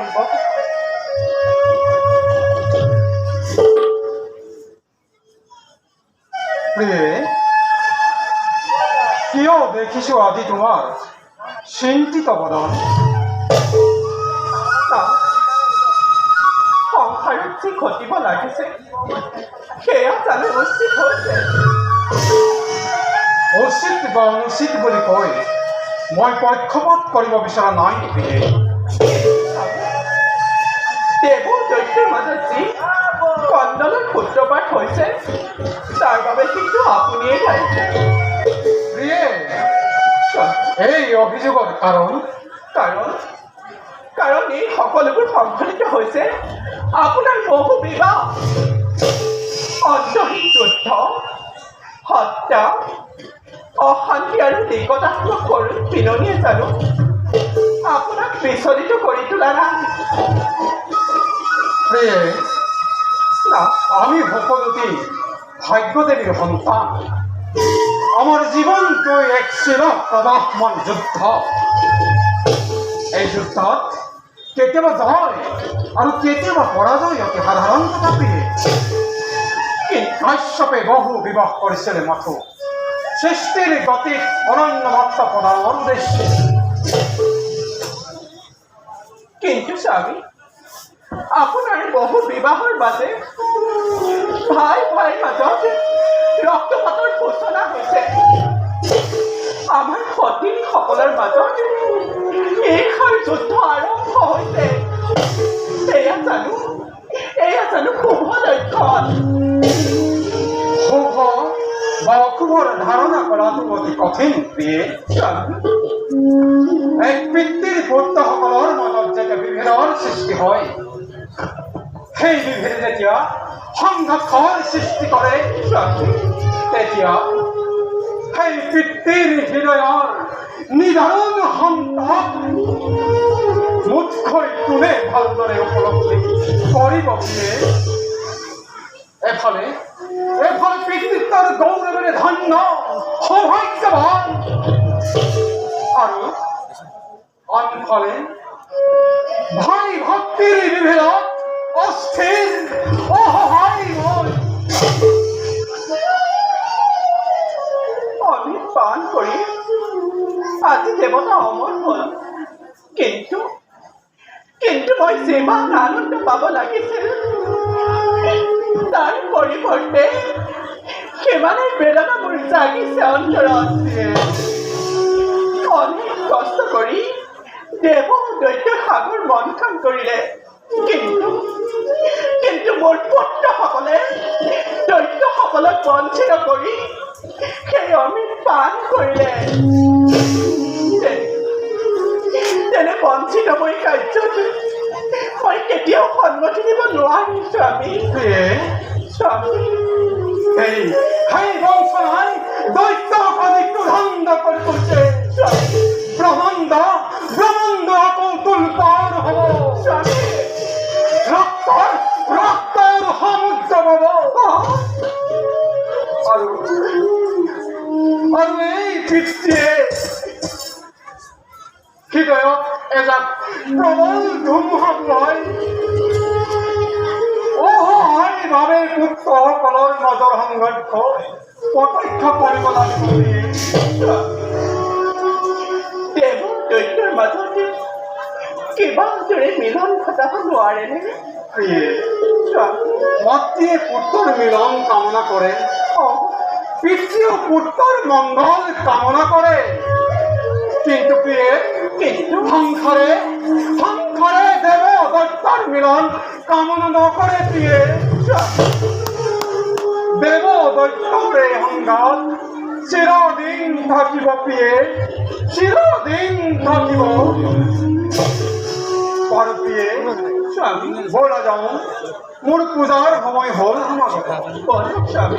পাৰিব। প্ৰিয়ে, কিয় দেখিছো আজি তোমাৰ চিন্তিত বদন? সংসাৰত যি ঘটিব লাগিছে সেয়া জানো উচিত হৈছে? উচিত বা অনুচিত বুলি কৈ মই পক্ষপাত কৰিব বিচৰা নাই প্ৰিয়ে। দেৱৰ দৈত্যৰ মাজত যি কন্দলৰ সূত্ৰপাত হৈছে তাৰ বাবে কিন্তু আপুনিয়ে দায়ী। প্ৰিয়ে, এই অভিযোগৰ কাৰণ এই সকলোবোৰ সংঘটিত হৈছে আপোনাৰ বহু বিবাহ, অন্তহীন যুদ্ধ, হত্যা, অশান্তি আৰু নিকটাত্মক কৰুণ পিননিয়ে জানো আপোনাক বিচলিত কৰি তোলা নাই? প্ৰিয়ে, আমি সকলোটি ভাগ্যদেৱীৰ সন্তান। আমাৰ জীৱনটো এক চিৰ প্ৰবাহমান যুদ্ধ। এই যুদ্ধত কেতিয়াবা জয় আৰু কেতিয়াবা পৰাজয় অতি সাধাৰণ কথা প্ৰিয়ে। কাশ্যপে বহু বিবাহ কৰিছিলে মাথো সৃষ্টিৰ গতিত অনন্য মাত্ৰা প্ৰদানৰ উদ্দেশ্যে। কিন্তু স্বামী, আপোনাৰ বহু বিবাহৰ বাবে ভাই মাজত ৰক্তপাতৰ সূচনা হৈছে। আমাৰ সতীসকলৰ মাজত ঈৰ্ষাৰ যুদ্ধ আৰম্ভ হৈছে। এয়া জানো শুভ লক্ষণ? শুভ বা অশুভৰ ধাৰণা কৰাটো অতি কঠিন প্ৰিয়ে। এক পিতৃৰ পুত্ৰসকলৰ মাজত যেতিয়া বিভেদৰ সৃষ্টি হয়, সেই বিভেদে যেতিয়া সংঘৰ্ষৰ সৃষ্টি কৰে, তেতিয়া সেই পিতৃৰ হৃদয়ৰ নিদাৰুণ সন্তাপ মুঠকৈ কোনে ভালদৰে উপলব্ধি কৰিব প্ৰিয়ে। এফালে পিতৃত্বৰ গৌৰৱেৰে ধন্য সৌভাগ্যৱান, আৰু আনফালে ভাই ভক্তিৰ বিভেদত অস্থিৰ অসহায় মই। অমৃত পান কৰি আজি দেৱতা অমৰ হ'ল, কিন্তু মই যিমান আনন্দ পাব লাগিছিল তাৰ পৰিৱৰ্তে সিমানেই বেদনা মোৰ জাগিছে অন্তৰত। অনেক কষ্ট কৰি দেৱ দৈত্য সাগৰ মন্থন কৰিলে, কিন্তু মোৰ পুত্ৰসকলে দৈত্যসকলক বঞ্চিত কৰি সেই অমৃত পান কৰিলে। তেনে বঞ্চিতময় কাৰ্যত মই কেতিয়াও সন্মতি দিব নোৱাৰিম স্বামী। সেই বংশনাই দৈত্য অধিকটো ধ্বংস কৰি কৰিছে। ব্ৰহ্মাণ্ড কৌতুল পাৰ হ'ব, ৰক্তৰ সমুদ্ৰ পাব। আৰু এই পিতৃয়ে হৃদয়ত এজাক প্ৰবল ধুমুহাক লৈ অসহায়ভাৱে পুত্ৰসকলৰ মাজৰ সংঘৰ্ষ প্ৰত্যক্ষ কৰিব লাগিব। দেৱ দৈত্যৰ মাজত কিবা দৰে মিলন ঘটাব নোৱাৰেনে? মাতৃয়ে পুত্ৰৰ মিলন কামনা কৰে, পিতৃও পুত্ৰৰ মংগল কামনা কৰে, কিন্তু সংসাৰে দেৱ দৈত্যৰ মিলন কামনা নকৰে প্ৰিয়ে। দেৱ দৈত্যৰ এই সংঘাত চিৰদিন থাকিব প্ৰিয়ে, চিৰদিন থাকিব। বাৰু প্ৰিয়ে, ব'লা যাওঁ, মোৰ পূজাৰ সময় হ'ল। স্বামী